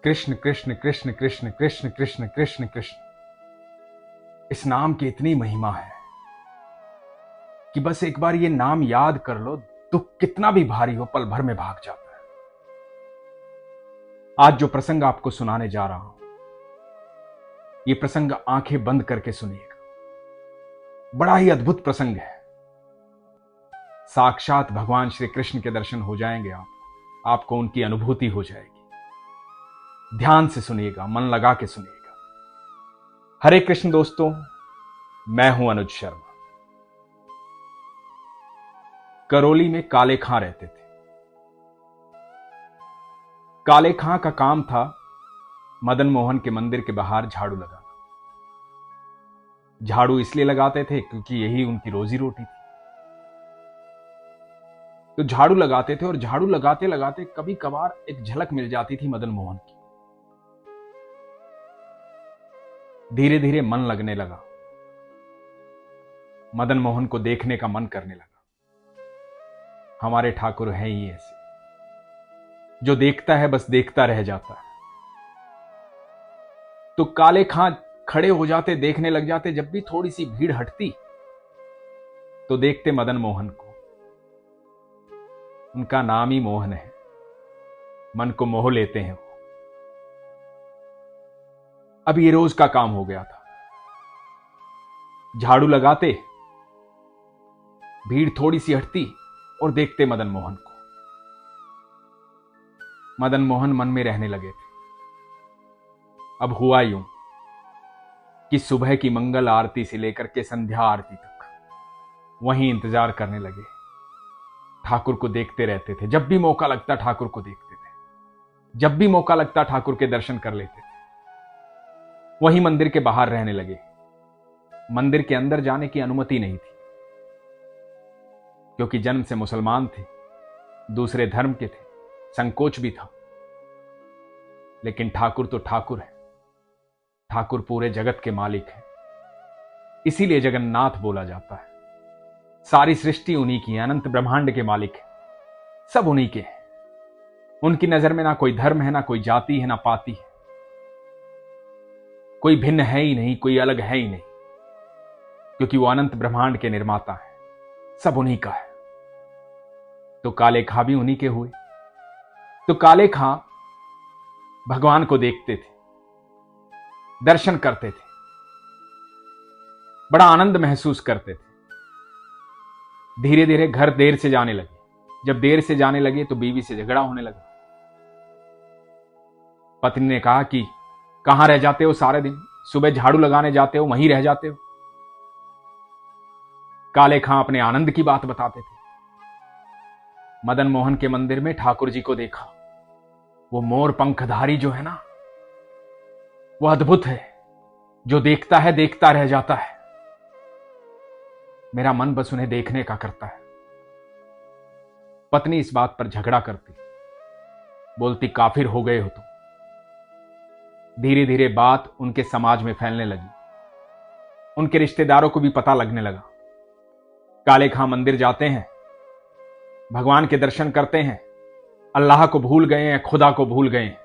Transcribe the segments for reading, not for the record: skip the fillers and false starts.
कृष्ण कृष्ण कृष्ण कृष्ण कृष्ण कृष्ण कृष्ण कृष्ण। इस नाम की इतनी महिमा है कि बस एक बार ये नाम याद कर लो, दुख कितना भी भारी हो पल भर में भाग जाता है। आज जो प्रसंग आपको सुनाने जा रहा हूं, ये प्रसंग आंखें बंद करके सुनिएगा। बड़ा ही अद्भुत प्रसंग है। साक्षात भगवान श्री कृष्ण के दर्शन हो जाएंगे आपको उनकी अनुभूति हो जाएगी। ध्यान से सुनिएगा, मन लगा के सुनिएगा। हरे कृष्ण दोस्तों, मैं हूं अनुज शर्मा। करौली में काले खां रहते थे। काले खां का काम था मदन मोहन के मंदिर के बाहर झाड़ू लगाना। झाड़ू इसलिए लगाते थे क्योंकि यही उनकी रोजी रोटी थी। तो झाड़ू लगाते थे और झाड़ू लगाते लगाते कभी कभार एक झलक मिल जाती थी मदन मोहन की। धीरे धीरे मन लगने लगा, मदन मोहन को देखने का मन करने लगा। हमारे ठाकुर हैं ही ऐसे, जो देखता है बस देखता रह जाता है। तो काले खां खड़े हो जाते, देखने लग जाते। जब भी थोड़ी सी भीड़ हटती तो देखते मदन मोहन को। उनका नाम ही मोहन है, मन को मोह लेते हैं वो। अब ये रोज का काम हो गया था। झाड़ू लगाते, भीड़ थोड़ी सी हटती और देखते मदन मोहन को। मदन मोहन मन में रहने लगे थे। अब हुआ यूं कि सुबह की मंगल आरती से लेकर के संध्या आरती तक वहीं इंतजार करने लगे। ठाकुर को देखते रहते थे। जब भी मौका लगता ठाकुर को देखते थे। जब भी मौका लगता ठाकुर के दर्शन कर लेते थे। वहीं मंदिर के बाहर रहने लगे। मंदिर के अंदर जाने की अनुमति नहीं थी, क्योंकि जन्म से मुसलमान थे, दूसरे धर्म के थे, संकोच भी था। लेकिन ठाकुर तो ठाकुर है। ठाकुर पूरे जगत के मालिक हैं। इसीलिए जगन्नाथ बोला जाता है। सारी सृष्टि उन्हीं की है, अनंत ब्रह्मांड के मालिक है। सब उन्हीं के हैं। उनकी नजर में ना कोई धर्म है, ना कोई जाति है, ना पाति है। कोई भिन्न है ही नहीं, कोई अलग है ही नहीं, क्योंकि वो अनंत ब्रह्मांड के निर्माता है। सब उन्हीं का है। तो काले खां भी उन्हीं के हुए। तो काले खां भगवान को देखते थे, दर्शन करते थे, बड़ा आनंद महसूस करते थे। धीरे धीरे घर देर से जाने लगे। जब देर से जाने लगे तो बीवी से झगड़ा होने लगा। पत्नी ने कहा कि कहां रह जाते हो सारे दिन, सुबह झाड़ू लगाने जाते हो, वहीं रह जाते हो। काले खां अपने आनंद की बात बताते थे। मदन मोहन के मंदिर में ठाकुर जी को देखा। वो मोर पंखधारी जो है ना, वो अद्भुत है। जो देखता है देखता रह जाता है। मेरा मन बस उन्हें देखने का करता है। पत्नी इस बात पर झगड़ा करती, बोलती काफिर हो गए हो तुम। धीरे धीरे बात उनके समाज में फैलने लगी। उनके रिश्तेदारों को भी पता लगने लगा। काले खां मंदिर जाते हैं, भगवान के दर्शन करते हैं, अल्लाह को भूल गए हैं, खुदा को भूल गए हैं।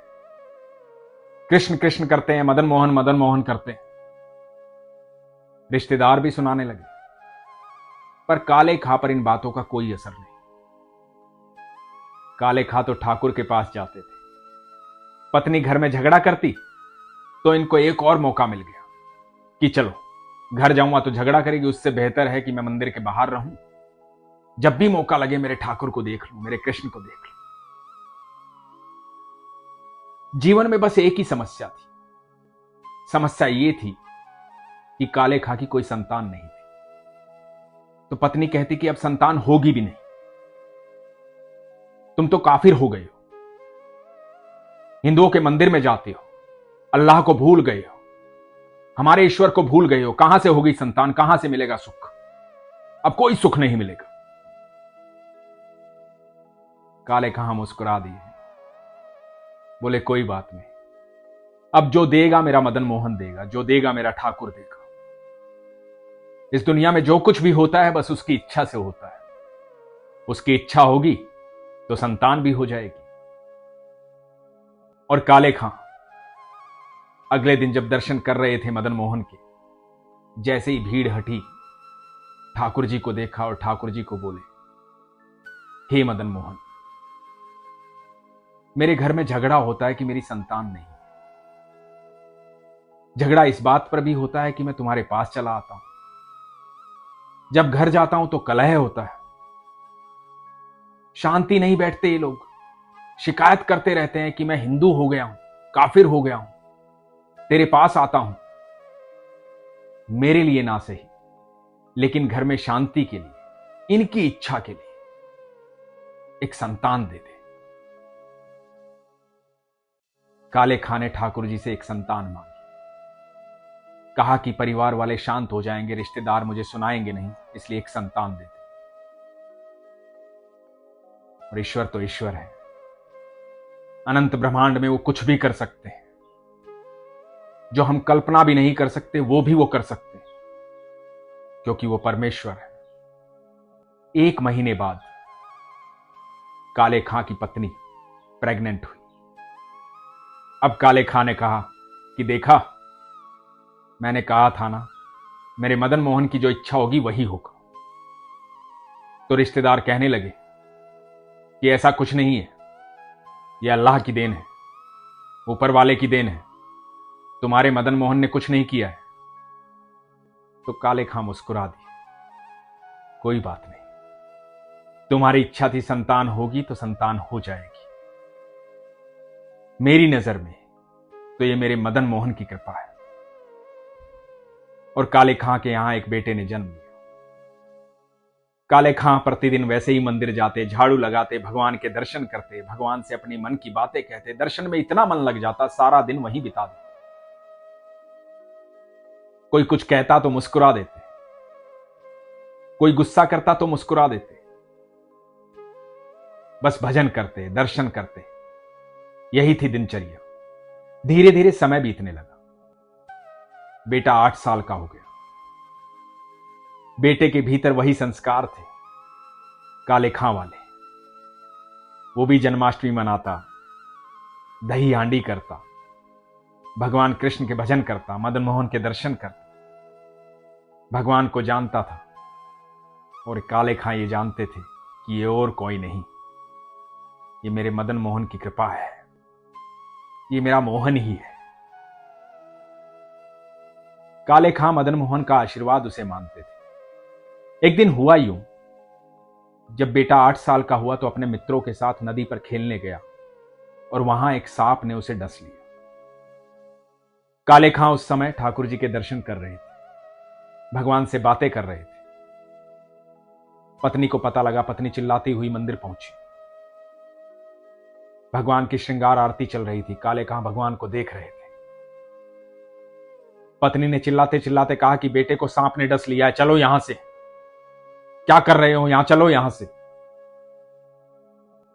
कृष्ण कृष्ण करते हैं, मदन मोहन करते हैं। रिश्तेदार भी सुनाने लगे। पर काले खां पर इन बातों का कोई असर नहीं। काले खां तो ठाकुर के पास जाते थे। पत्नी घर में झगड़ा करती तो इनको एक और मौका मिल गया कि चलो, घर जाऊंगा तो झगड़ा करेगी, उससे बेहतर है कि मैं मंदिर के बाहर रहूं। जब भी मौका लगे मेरे ठाकुर को देख लूं, मेरे कृष्ण को देख लूं। जीवन में बस एक ही समस्या थी। समस्या ये थी कि काले खां की कोई संतान नहीं थी। तो पत्नी कहती कि अब संतान होगी भी नहीं। तुम तो काफिर हो गए हो, हिंदुओं के मंदिर में जाते हो, अल्लाह को भूल गए हो, हमारे ईश्वर को भूल गए हो। कहां से होगी संतान, कहां से मिलेगा सुख? अब कोई सुख नहीं मिलेगा। काले खां मुस्कुरा दिए, बोले कोई बात नहीं। अब जो देगा मेरा मदन मोहन देगा, जो देगा मेरा ठाकुर देगा। इस दुनिया में जो कुछ भी होता है बस उसकी इच्छा से होता है। उसकी इच्छा होगी तो संतान भी हो जाएगी। और काले खां अगले दिन जब दर्शन कर रहे थे मदन मोहन के, जैसे ही भीड़ हटी, ठाकुर जी को देखा और ठाकुर जी को बोले, हे मदन मोहन, मेरे घर में झगड़ा होता है कि मेरी संतान नहीं। झगड़ा इस बात पर भी होता है कि मैं तुम्हारे पास चला आता हूं, जब घर जाता हूं तो कलह होता है, शांति नहीं बैठते ये लोग, शिकायत करते रहते हैं कि मैं हिंदू हो गया हूं, काफिर हो गया हूं, तेरे पास आता हूं। मेरे लिए ना सही, लेकिन घर में शांति के लिए, इनकी इच्छा के लिए एक संतान दे दे। काले खां ने ठाकुर जी से एक संतान मांगी। कहा कि परिवार वाले शांत हो जाएंगे, रिश्तेदार मुझे सुनाएंगे नहीं, इसलिए एक संतान दे दे। और ईश्वर तो ईश्वर है, अनंत ब्रह्मांड में वो कुछ भी कर सकते हैं, जो हम कल्पना भी नहीं कर सकते वो भी वो कर सकते हैं, क्योंकि वो परमेश्वर है। 1 महीने बाद काले खां की पत्नी प्रेग्नेंट हुई। अब काले खां ने कहा कि देखा, मैंने कहा था ना, मेरे मदन मोहन की जो इच्छा होगी वही होगा। तो रिश्तेदार कहने लगे कि ऐसा कुछ नहीं है, यह अल्लाह की देन है, ऊपर वाले की देन है, तुम्हारे मदन मोहन ने कुछ नहीं किया है। तो काले खां मुस्कुरा दिए, कोई बात नहीं, तुम्हारी इच्छा थी संतान होगी तो संतान हो जाएगी। मेरी नजर में तो ये मेरे मदन मोहन की कृपा है। और काले खां के यहां एक बेटे ने जन्म लिया। काले खां प्रतिदिन वैसे ही मंदिर जाते, झाड़ू लगाते, भगवान के दर्शन करते, भगवान से अपनी मन की बातें कहते। दर्शन में इतना मन लग जाता, सारा दिन वहीं बिता देते। कोई कुछ कहता तो मुस्कुरा देते, कोई गुस्सा करता तो मुस्कुरा देते। बस भजन करते, दर्शन करते, यही थी दिनचर्या। धीरे धीरे समय बीतने लगा। बेटा 8 साल का हो गया। बेटे के भीतर वही संस्कार थे काले खां वाले। वो भी जन्माष्टमी मनाता, दही हांडी करता, भगवान कृष्ण के भजन करता, मदन मोहन के दर्शन करता, भगवान को जानता था। और काले खां ये जानते थे कि ये और कोई नहीं, ये मेरे मदन मोहन की कृपा है, ये मेरा मोहन ही है। काले खां मदन मोहन का आशीर्वाद उसे मानते थे। एक दिन हुआ यूं, जब बेटा 8 साल का हुआ तो अपने मित्रों के साथ नदी पर खेलने गया और वहां एक सांप ने उसे डस लिया। काले खां उस समय ठाकुर जी के दर्शन कर रहे थे, भगवान से बातें कर रहे थे। पत्नी को पता लगा, पत्नी चिल्लाती हुई मंदिर पहुंची। भगवान की श्रृंगार आरती चल रही थी, काले खां भगवान को देख रहे थे। पत्नी ने चिल्लाते चिल्लाते कहा कि बेटे को सांप ने डस लिया है, चलो यहां से, क्या कर रहे हो यहां, चलो यहां से।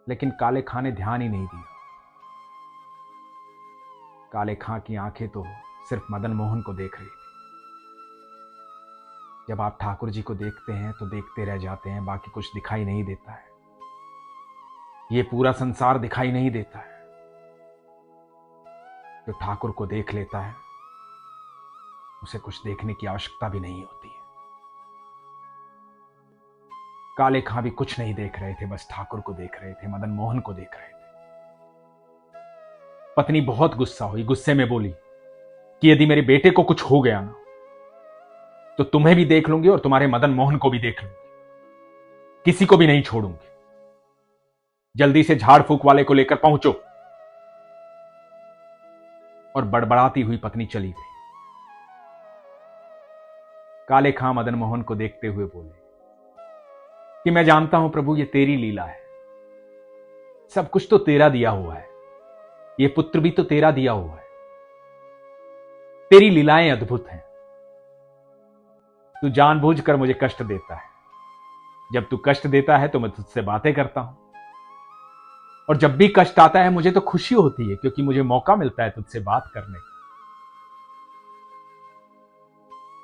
लेकिन काले खां ने ध्यान ही नहीं दिया। काले खां की आंखें तो सिर्फ मदन मोहन को देख रही थी। जब आप ठाकुर जी को देखते हैं तो देखते रह जाते हैं, बाकी कुछ दिखाई नहीं देता है। ये पूरा संसार दिखाई नहीं देता है। जो ठाकुर को देख लेता है उसे कुछ देखने की आवश्यकता भी नहीं होती है। काले खां भी कुछ नहीं देख रहे थे, बस ठाकुर को देख रहे थे, मदन मोहन को देख रहे थे। पत्नी बहुत गुस्सा हुई, गुस्से में बोली कि यदि मेरे बेटे को कुछ हो गया ना तो तुम्हें भी देख लूंगी और तुम्हारे मदन मोहन को भी देख लूंगी, किसी को भी नहीं छोड़ूंगी। जल्दी से झाड़ फूक वाले को लेकर पहुंचो। और बड़बड़ाती हुई पत्नी चली गई। काले खां मदन मोहन को देखते हुए बोले कि मैं जानता हूं प्रभु, ये तेरी लीला है, सब कुछ तो तेरा दिया हुआ है, ये पुत्र भी तो तेरा दिया हुआ है, तेरी लीलाएं अद्भुत हैं। तू जानबूझकर मुझे कष्ट देता है, जब तू कष्ट देता है तो मैं तुझसे बातें करता हूं, और जब भी कष्ट आता है मुझे तो खुशी होती है, क्योंकि मुझे मौका मिलता है तुझसे बात करने का।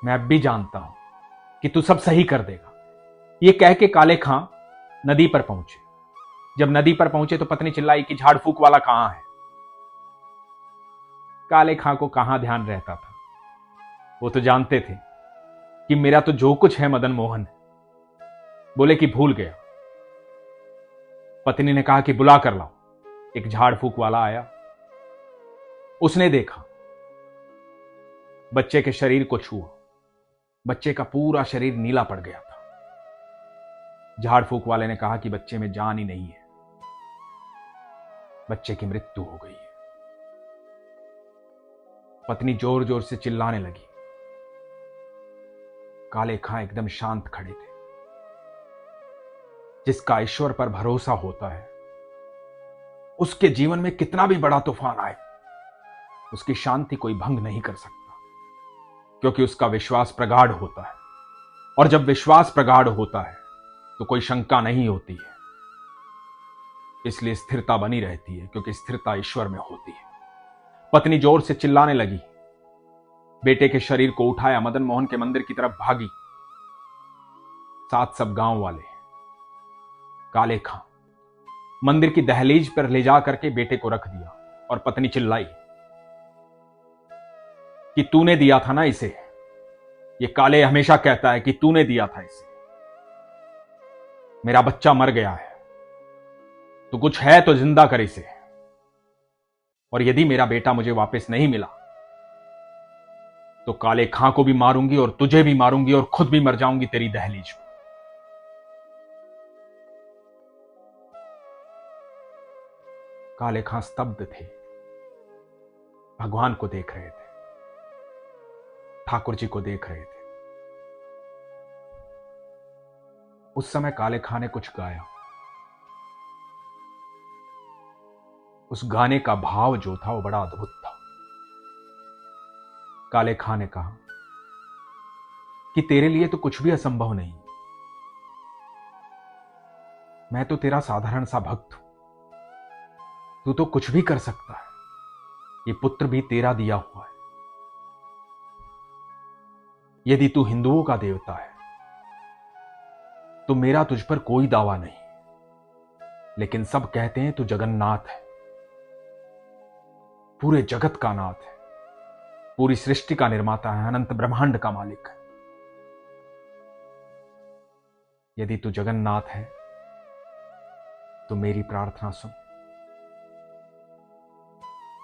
मैं अब भी जानता हूं कि तू सब सही कर देगा। ये कह के काले खां नदी पर पहुंचे। जब नदी पर पहुंचे तो पत्नी चिल्लाई कि झाड़ फूक वाला कहां है। काले खां को कहां ध्यान रहता था। वो तो जानते थे कि मेरा तो जो कुछ है मदन मोहन। बोले कि भूल गया। पत्नी ने कहा कि बुला कर लाओ। एक झाड़ फूक वाला आया। उसने देखा, बच्चे के शरीर को छुआ। बच्चे का पूरा शरीर नीला पड़ गया था। झाड़ फूक वाले ने कहा कि बच्चे में जान ही नहीं है, बच्चे की मृत्यु हो गई है। पत्नी जोर जोर से चिल्लाने लगी। काले खां एकदम शांत खड़े थे। जिसका ईश्वर पर भरोसा होता है, उसके जीवन में कितना भी बड़ा तूफान आए, उसकी शांति कोई भंग नहीं कर सकता, क्योंकि उसका विश्वास प्रगाढ़ होता है। और जब विश्वास प्रगाढ़ होता है तो कोई शंका नहीं होती है। इसलिए स्थिरता बनी रहती है, क्योंकि स्थिरता ईश्वर में होती है। पत्नी जोर से चिल्लाने लगी। बेटे के शरीर को उठाया, मदन मोहन के मंदिर की तरफ भागी। साथ सब गांव वाले। काले खां मंदिर की दहलीज पर ले जा करके बेटे को रख दिया और पत्नी चिल्लाई कि तूने दिया था ना इसे। ये काले हमेशा कहता है कि तूने दिया था इसे। मेरा बच्चा मर गया है, तो कुछ है तो जिंदा कर इसे। और यदि मेरा बेटा मुझे वापस नहीं मिला तो काले खां को भी मारूंगी और तुझे भी मारूंगी और खुद भी मर जाऊंगी तेरी दहलीज पर। काले खां स्तब्ध थे, भगवान को देख रहे थे, ठाकुर जी को देख रहे थे। उस समय काले खां ने कुछ गाया। उस गाने का भाव जो था वो बड़ा अद्भुत था। काले खां ने कहा कि तेरे लिए तो कुछ भी असंभव नहीं। मैं तो तेरा साधारण सा भक्त हूं, तू तो कुछ भी कर सकता है। ये पुत्र भी तेरा दिया हुआ है। यदि तू हिंदुओं का देवता है तो मेरा तुझ पर कोई दावा नहीं, लेकिन सब कहते हैं तू जगन्नाथ है, पूरे जगत का नाथ है, पूरी सृष्टि का निर्माता है, अनंत ब्रह्मांड का मालिक है। यदि तू जगन्नाथ है तो मेरी प्रार्थना सुन,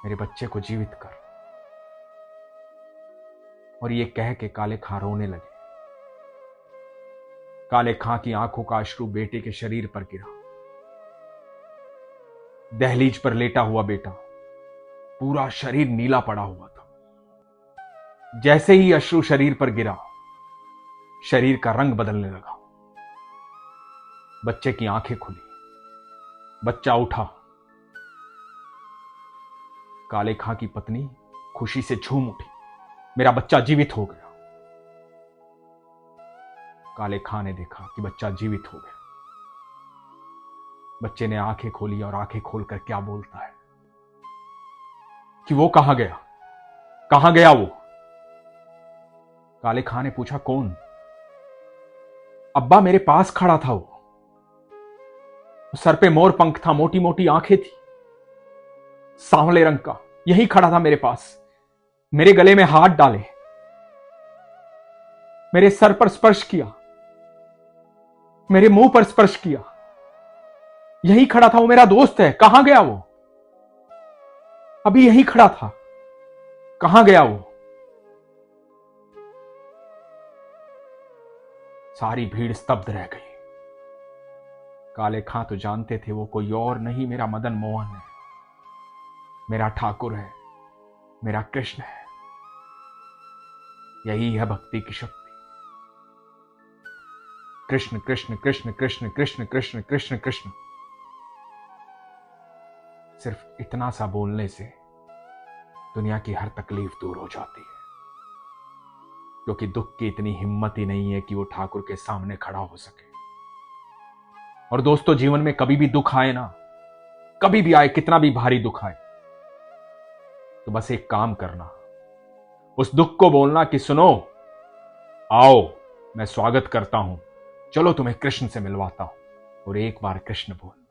मेरे बच्चे को जीवित कर। और ये कह के काले खां रोने लगे। काले खां की आंखों का अश्रु बेटे के शरीर पर गिरा। दहलीज पर लेटा हुआ बेटा, पूरा शरीर नीला पड़ा हुआ था। जैसे ही अश्रु शरीर पर गिरा, शरीर का रंग बदलने लगा। बच्चे की आंखें खुली, बच्चा उठा। काले खां की पत्नी खुशी से झूम उठी, मेरा बच्चा जीवित हो गया। काले खां ने देखा कि बच्चा जीवित हो गया। बच्चे ने आंखें खोली और आंखें खोलकर क्या बोलता है कि वो कहां गया, कहां गया वो। काले खां ने पूछा, कौन? अब्बा मेरे पास खड़ा था वो। सर पे मोर पंख था, मोटी मोटी आंखें थी, सांवले रंग का, यही खड़ा था मेरे पास। मेरे गले में हाथ डाले, मेरे सर पर स्पर्श किया, मेरे मुंह पर स्पर्श किया। यही खड़ा था वो, मेरा दोस्त है। कहां गया वो? अभी यही खड़ा था, कहां गया वो? सारी भीड़ स्तब्ध रह गई। काले खां तो जानते थे वो कोई और नहीं, मेरा मदन मोहन है, मेरा ठाकुर है, मेरा कृष्ण है। यही है भक्ति की शक्ति। कृष्ण कृष्ण कृष्ण कृष्ण कृष्ण कृष्ण कृष्ण कृष्ण। सिर्फ इतना सा बोलने से दुनिया की हर तकलीफ दूर हो जाती है, क्योंकि दुख की इतनी हिम्मत ही नहीं है कि वो ठाकुर के सामने खड़ा हो सके। और दोस्तों, जीवन में कभी भी दुख आए ना, कभी भी आए, कितना भी भारी दुख आए, तो बस एक काम करना, उस दुख को बोलना कि सुनो, आओ, मैं स्वागत करता हूं, चलो तुम्हें कृष्ण से मिलवाता हूं। और एक बार कृष्ण बोलना,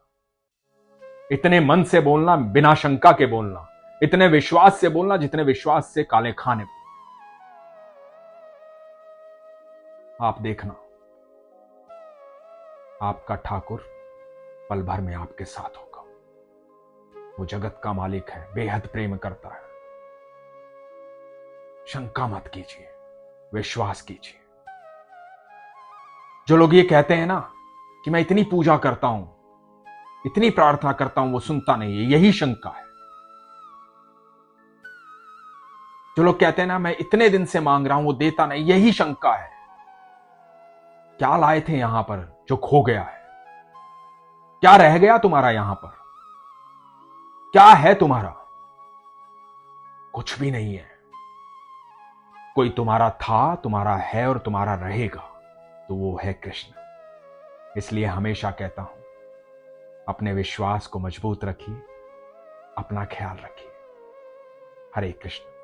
इतने मन से बोलना, बिना शंका के बोलना इतने विश्वास से बोलना जितने विश्वास से काले खाने बोलना। आप देखना, आपका ठाकुर पल भर में आपके साथ होगा। वो जगत का मालिक है, बेहद प्रेम करता है। शंका मत कीजिए, विश्वास कीजिए। जो लोग ये कहते हैं ना कि मैं इतनी पूजा करता हूं, इतनी प्रार्थना करता हूं, वो सुनता नहीं है, यही शंका है। जो लोग कहते हैं ना मैं इतने दिन से मांग रहा हूं, वो देता नहीं, यही शंका है। क्या लाए थे यहां पर जो खो गया है? क्या रह गया तुम्हारा यहां पर? क्या है तुम्हारा? कुछ भी नहीं है। कोई तुम्हारा था, तुम्हारा है और तुम्हारा रहेगा, तो वो है कृष्ण। इसलिए हमेशा कहता हूं, अपने विश्वास को मजबूत रखिए, अपना ख्याल रखिए। हरे कृष्ण।